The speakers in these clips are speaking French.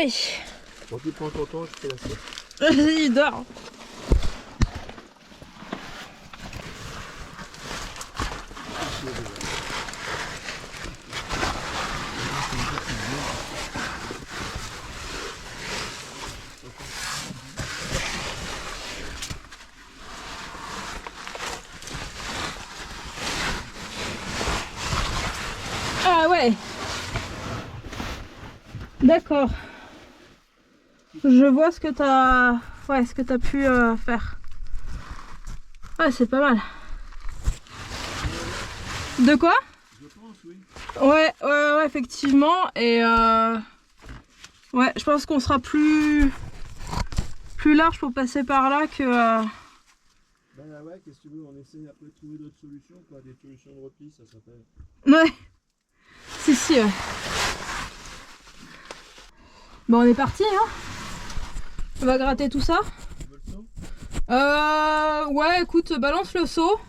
Allez. Bon, tu prends ton temps, je fais la sieste. Il dort. Ah ouais. D'accord. Je vois ce que t'as, ouais, ce que t'as pu faire. Ouais, c'est pas mal. De quoi? Je pense, oui. Ouais, effectivement. Et ouais, je pense qu'on sera plus large pour passer par là que. Ben ouais, qu'est-ce que tu veux, on essaie un peu de trouver d'autres solutions, quoi. Des solutions de repli, ça s'appelle. Ouais. Si. Bon, on est parti, hein. On va gratter tout ça. Tu veux le seau? Ouais, écoute, balance le seau.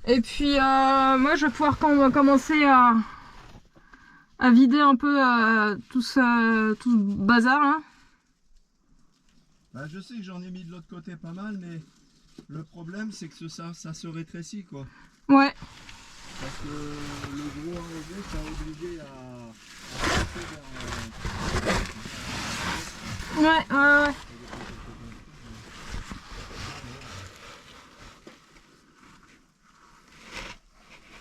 Et puis, moi, je vais pouvoir commencer à vider un peu tout ce bazar, là. Bah, je sais que j'en ai mis de l'autre côté pas mal, mais le problème c'est que ça se rétrécit, quoi. Ouais. Parce que le gros enlevé, ça a obligé à passer Ouais.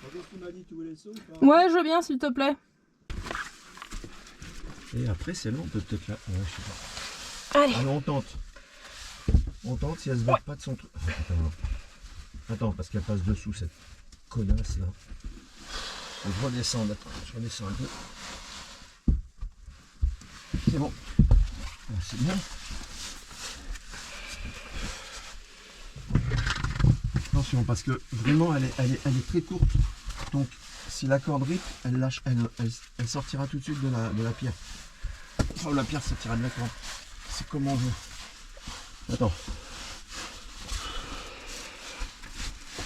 Qu'est-ce que tu m'as dit, tu voulais le seau ou pas? Ouais, je veux bien, s'il te plaît. Et après, celle-là, on peut peut-être la. Ouais, je sais pas. Allez. Allez, on tente. On tente si elle se bat pas de son truc. Attends, parce qu'elle passe dessous cette connasse là. Faut que je redescende, attends, je redescends un peu. C'est bon. Ah, c'est bien. Attention, parce que vraiment elle est très courte. Donc si la corde rip, elle lâche, elle sortira tout de suite de la pierre. Enfin, la pierre sortira de la corde. C'est comme on veut. Attends.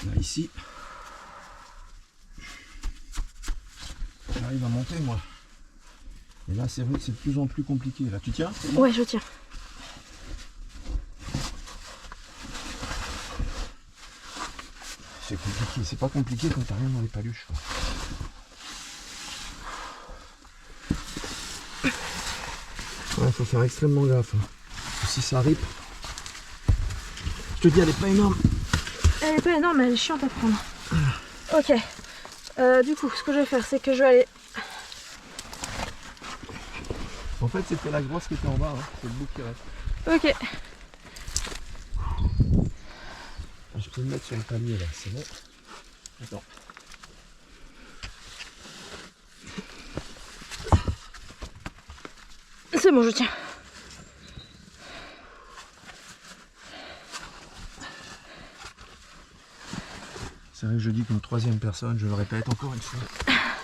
Là, ici. J'arrive à monter moi. Et là c'est vrai que c'est de plus en plus compliqué. Là, tu tiens? Ouais, je tiens. C'est compliqué, c'est pas compliqué quand t'as rien dans les paluches, quoi. Ouais, faut faire extrêmement gaffe. Si ça rip. Je te dis, elle est pas énorme. Elle est pas énorme, mais elle est chiante à prendre. Ok. Du coup, ce que je vais faire, c'est que je vais aller. En fait, c'était la grosse qui était en bas, hein. C'est le bout qui reste. Ok. Je peux me mettre sur le palier là, c'est bon. Attends. C'est bon, je tiens. C'est vrai que je dis qu'une troisième personne, je le répète encore une fois.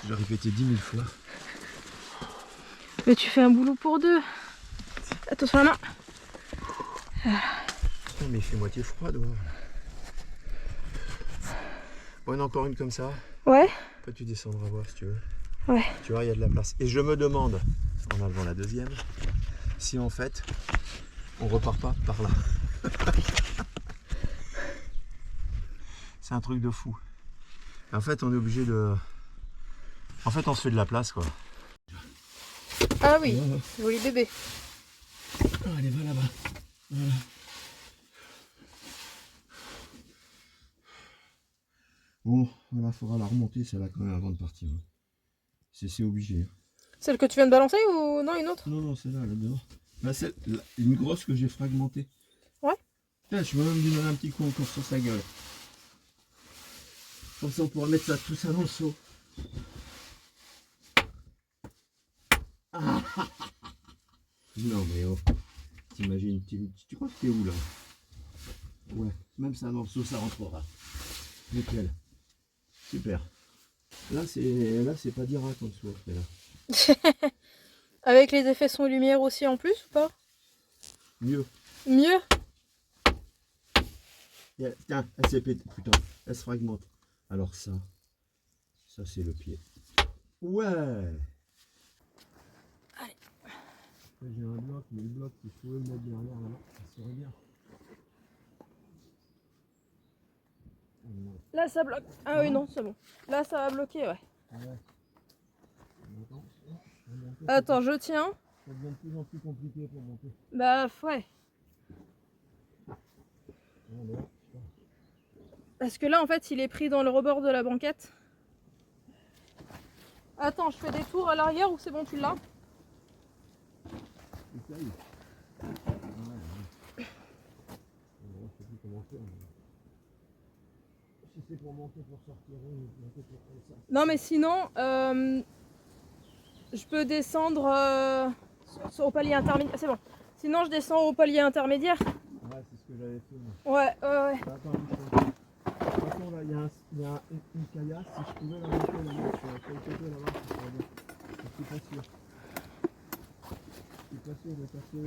Je l'ai répété 10 000 fois. Mais tu fais un boulot pour deux. Attention à la main. Non, mais il fait moitié froid dehors. Bon, encore une comme ça. Ouais. Après, tu descendras voir si tu veux. Ouais. Tu vois, il y a de la place. Et je me demande, en enlevant la deuxième, si en fait, on repart pas par là. C'est un truc de fou. En fait, on est obligé de... En fait, on se fait de la place, quoi. Ah oui, Ouais. joli bébé. Allez, va là-bas. Voilà. Bon, voilà, faudra la remonter, celle-là, quand même, avant de partir. C'est obligé. Celle que tu viens de balancer ou non, une autre? Non, non, celle-là, là-dedans. Là, une grosse que j'ai fragmentée. Ouais. Là, je peux même lui donner un petit coup encore sur sa gueule. Comme ça, on pourra mettre tout ça dans le seau. Ah. Non, mais oh, t'imagines, tu crois que t'es où là? Ouais, même ça dans le seau, ça rentrera. Nickel. Super. Là, c'est pas d'Irak en dessous après là. Avec les effets son et lumière aussi en plus ou pas? Mieux. Mieux? Tiens, elle s'est pétée, putain, elle se fragmente. Alors ça c'est le pied. Ouais. Allez. J'ai un bloc, mais le bloc, si je pouvais le mettre derrière là, ça serait bien. Là, ça bloque. Ah oui, non, c'est bon. Là, ça va bloquer, ouais. Ouais. Attends, je tiens. Ça devient de plus en plus compliqué pour monter. Bah, ouais. Ouais, Parce que là, en fait, il est pris dans le rebord de la banquette. Attends, je fais des tours à l'arrière ou c'est bon, tu l'as? essaye. Je sais plus comment faire. Si c'est pour monter, pour sortir, monter pour faire ça. Non, mais sinon, je peux descendre au palier intermédiaire. C'est bon. Sinon, je descends au palier intermédiaire. Ouais, c'est ce que j'avais fait. Moi. Ouais. Attends, de toute façon, là, il y a une caillasse. Si je pouvais la monter là-bas, sur le côté là-bas, ça serait bien. Je suis pas sûr. Je suis pas sûr de passer.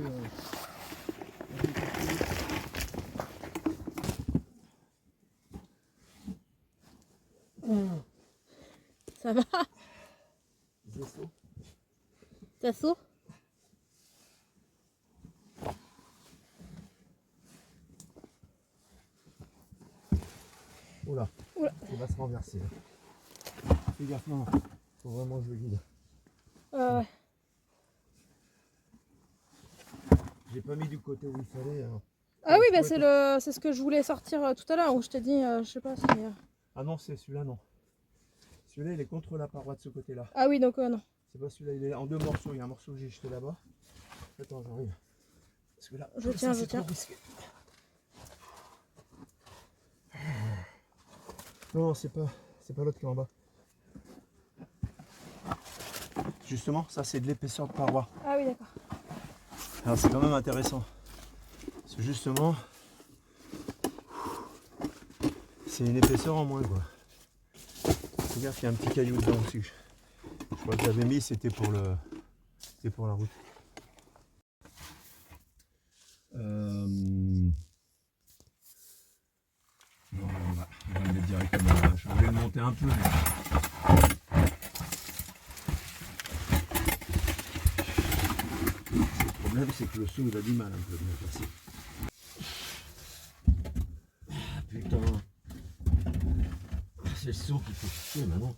Ça va? Vaisseau. Ça saute? Oula. Oula. Il va se renverser. Là. Fais gaffe, non. Faut vraiment que je le guide. Ouais. J'ai pas mis du côté où il fallait. Alors. Ah oui, bah c'est ce que je voulais sortir tout à l'heure où je t'ai dit, je sais pas si. Ah non, c'est celui-là, non. Celui-là, il est contre la paroi de ce côté-là. Ah oui, donc non. C'est pas celui-là, il est en deux morceaux. Il y a un morceau que j'ai jeté là-bas. Attends, j'arrive. Parce que là, Je tiens. trop risqué. Non, c'est pas l'autre qui est en bas. Justement, ça c'est de l'épaisseur de paroi. Ah oui, d'accord. Alors c'est quand même intéressant. Parce que justement, c'est une épaisseur en moins quoi. Regarde, il y a un petit caillou dedans aussi. Je crois que j'avais mis, c'était pour la route. Non, on va le mettre directement là. Je voulais le monter un peu. Mais... Le problème, c'est que le saut il a du mal un peu de me passer. Ah, putain. C'est le saut qui fait chier maintenant.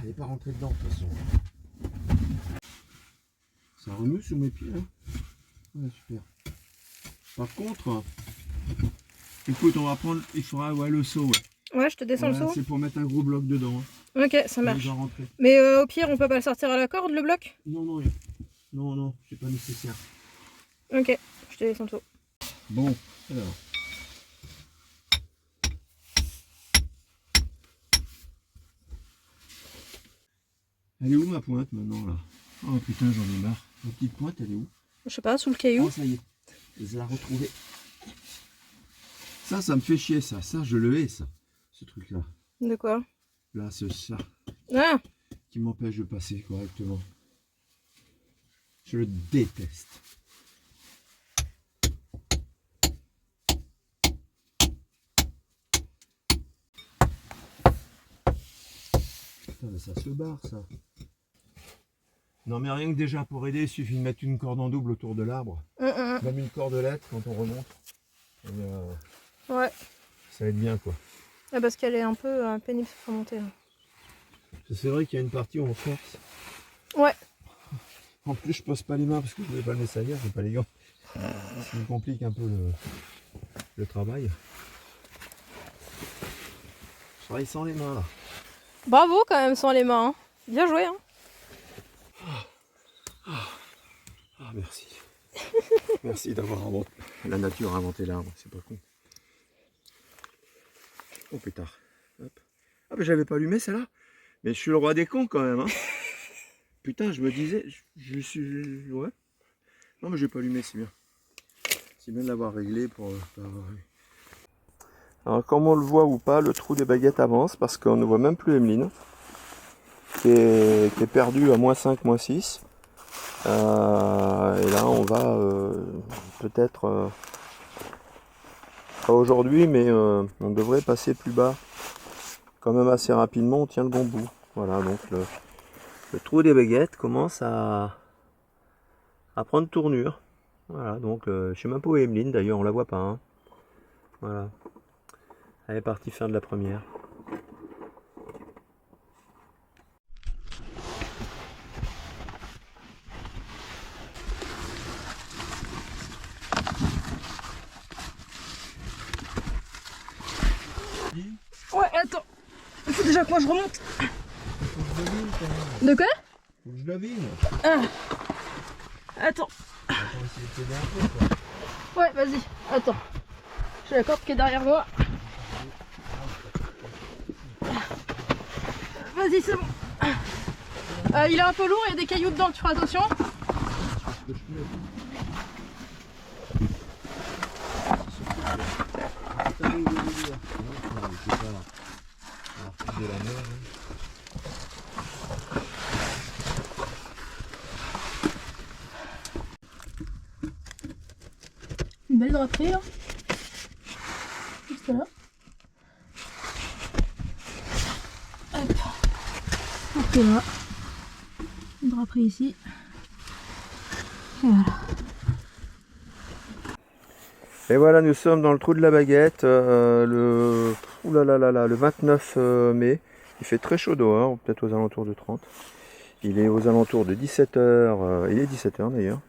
Elle n'est pas rentrée dedans de toute façon. Ça remue sous mes pieds. Hein. Ouais, super. Par contre, écoute, on va prendre. Il faudra le seau. Ouais, Ouais, je te descends le seau. C'est pour mettre un gros bloc dedans. Hein. Ok, ça marche. Rentrer. Mais au pire, on peut pas le sortir à la corde, le bloc? Non, c'est pas nécessaire. Ok, je te descends le seau. Bon, alors. Elle est où ma pointe maintenant là? Oh putain, j'en ai marre. Ma petite pointe, elle est où? Je sais pas, sous le caillou. Oh, ça y est, je l'ai retrouvée. Ça me fait chier, ça. Ça, je le hais, ça. Ce truc-là. De quoi? Là, c'est ça. Ah! Qui m'empêche de passer correctement. Je le déteste. Putain, mais ça se barre, ça. Non, mais rien que déjà pour aider, il suffit de mettre une corde en double autour de l'arbre. Même une cordelette quand on remonte. Et, ouais. Ça aide bien, quoi. Ah, parce qu'elle est un peu pénible pour monter. Là. C'est vrai qu'il y a une partie où on force. Ouais. En plus, je pose pas les mains parce que je ne voulais pas le mettre à dire, j'ai pas les gants. Ça me complique un peu le travail. Je travaille sans les mains là. Bravo quand même sans les mains. Hein. Bien joué. Hein. Ah, merci. Merci d'avoir inventé. La nature a inventé l'arbre, c'est pas con. Oh pétard. Hop. Ah mais j'avais pas allumé celle-là. Mais je suis le roi des cons quand même. Hein. Putain, je me disais, je suis... Ouais. Non mais j'ai pas allumé, c'est bien. C'est bien de l'avoir réglé pour... Alors comme on le voit ou pas, le trou des baguettes avance parce qu'on ne voit même plus Emeline. Qui est perdue à -5, -6. Et là on va peut-être... pas aujourd'hui, mais on devrait passer plus bas quand même assez rapidement. On tient le bon bout. Voilà, donc le trou des baguettes commence à prendre tournure. Voilà, donc je sais même pas où est Emeline d'ailleurs, on la voit pas. Hein. Voilà. Elle est partie faire de la première. Ouais, attends. Il faut déjà que moi je remonte. De quoi? Faut que je devine. Ah. Attends. Ouais, vas-y. Attends. J'ai la corde qui est derrière moi. Vas-y, c'est bon. Il est un peu lourd, il y a des cailloux dedans, tu feras attention. Une belle draperie là. Juste là. Hop. Ok là. Une draperie ici. Et voilà. Et voilà, nous sommes dans le trou de la baguette, le 29 mai. Il fait très chaud dehors, peut-être aux alentours de 30. Il est aux alentours de 17h, il est 17h d'ailleurs.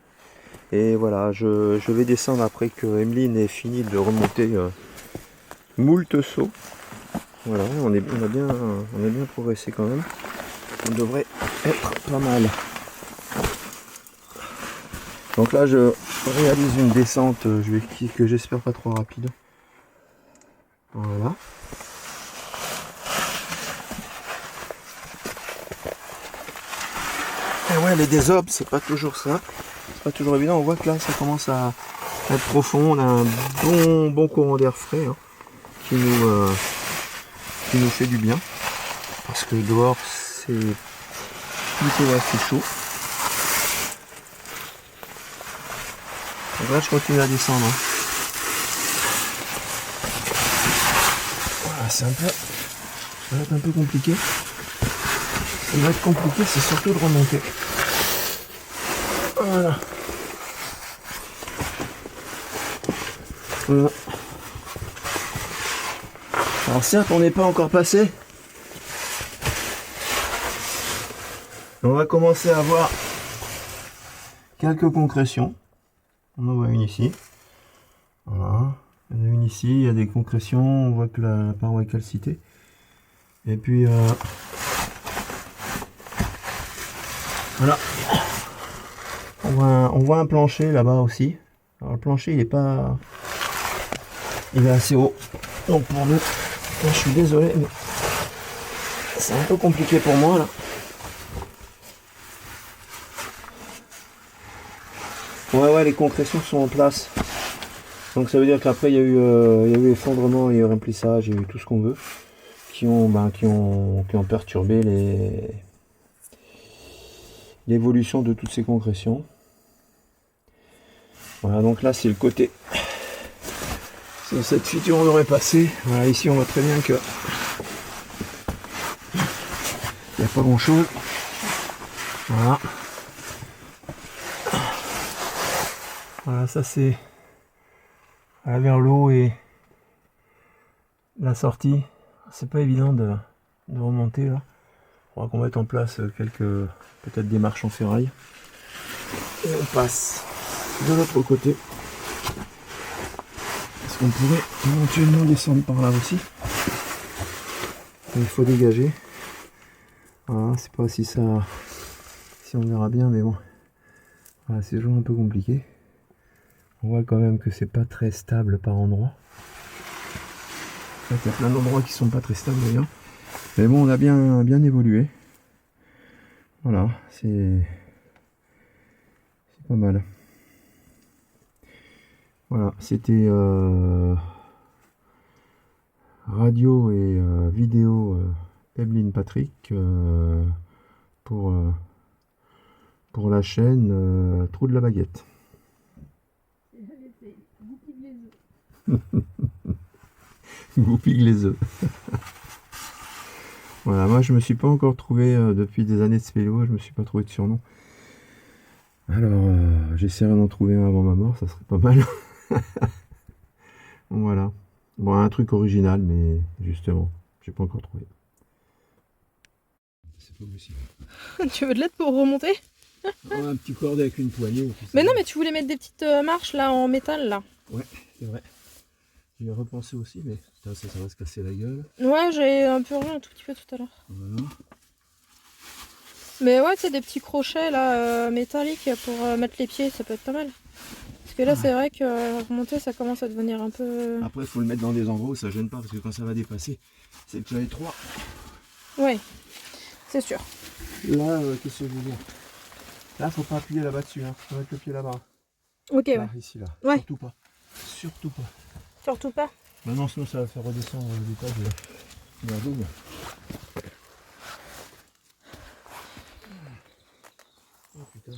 Et voilà, je vais descendre après que Emeline ait fini de remonter moult sauts. Voilà, on a bien progressé quand même. On devrait être pas mal. Donc là, je réalise une descente, que j'espère pas trop rapide. Voilà. Et ouais, les désobes, c'est pas toujours ça. C'est pas toujours évident. On voit que là, ça commence à être profond. On a un bon courant d'air frais hein, qui nous fait du bien. Parce que dehors, c'est plutôt assez chaud. Donc là, je continue à descendre. Hein. Voilà, ça va être un peu compliqué. Ce qui va être compliqué, c'est surtout de remonter. Voilà. Voilà. Alors certes, on n'est pas encore passé. On va commencer à voir quelques concrétions. On en voit une ici. Voilà. Il y en a une ici, il y a des concrétions, on voit que la paroi est calcitée. Et puis voilà. On voit un plancher là-bas aussi. Alors le plancher il est assez haut. Donc pour nous, là, je suis désolé, mais c'est un peu compliqué pour moi là. Ouais, les concrétions sont en place. Donc ça veut dire qu'après il y a eu effondrement, il y a eu remplissage, il y a eu tout ce qu'on veut, qui ont perturbé l'évolution de toutes ces concrétions. Voilà, donc là c'est le côté. Si cette feature on aurait passé, voilà, ici on voit très bien que il n'y a pas grand chose. Voilà. Voilà, ça c'est vers l'eau et la sortie. C'est pas évident de remonter là. On va qu'on mette en place quelques peut-être des marches en ferraille. Et on passe de l'autre côté. Parce qu'on pourrait éventuellement descendre par là aussi. Il faut dégager. Voilà, c'est pas si on verra bien, mais bon. Voilà, c'est toujours un peu compliqué. On voit quand même que c'est pas très stable par endroits. En fait, il y a plein d'endroits qui sont pas très stables d'ailleurs. Mais bon, on a bien évolué. Voilà, c'est pas mal. Voilà, c'était radio et vidéo Emeline Patrick pour la chaîne Trou de la Baguette. Goupille les œufs. Voilà, moi je me suis pas encore trouvé, depuis des années de ce vélo, je me suis pas trouvé de surnom. Alors, j'essaierai d'en trouver un avant ma mort, ça serait pas mal. Voilà. Bon, un truc original, mais justement, j'ai pas encore trouvé. C'est pas possible. Tu veux de l'aide pour remonter? Un petit cordet avec une poignée. Mais non, mais tu voulais mettre des petites marches là en métal là. Ouais, c'est vrai. J'y ai repensé aussi, mais putain, ça va se casser la gueule. Ouais, j'ai un peu revu un tout petit peu tout à l'heure. Voilà. Mais ouais, tu sais, des petits crochets là métalliques pour mettre les pieds, ça peut être pas mal. Parce que là, c'est vrai que remonter, ça commence à devenir un peu. Après, il faut le mettre dans des endroits où ça gêne pas, parce que quand ça va dépasser, c'est déjà étroit. Ouais, c'est sûr. Là, qu'est-ce que je veux dire? Là, faut pas appuyer là-bas dessus, hein. Faut mettre le pied là-bas. Ok, Là, ouais. ici, là. Ouais. Surtout pas. Surtout pas. Surtout pas. Maintenant, sinon, ça va faire redescendre l'étage de la double. Oh putain.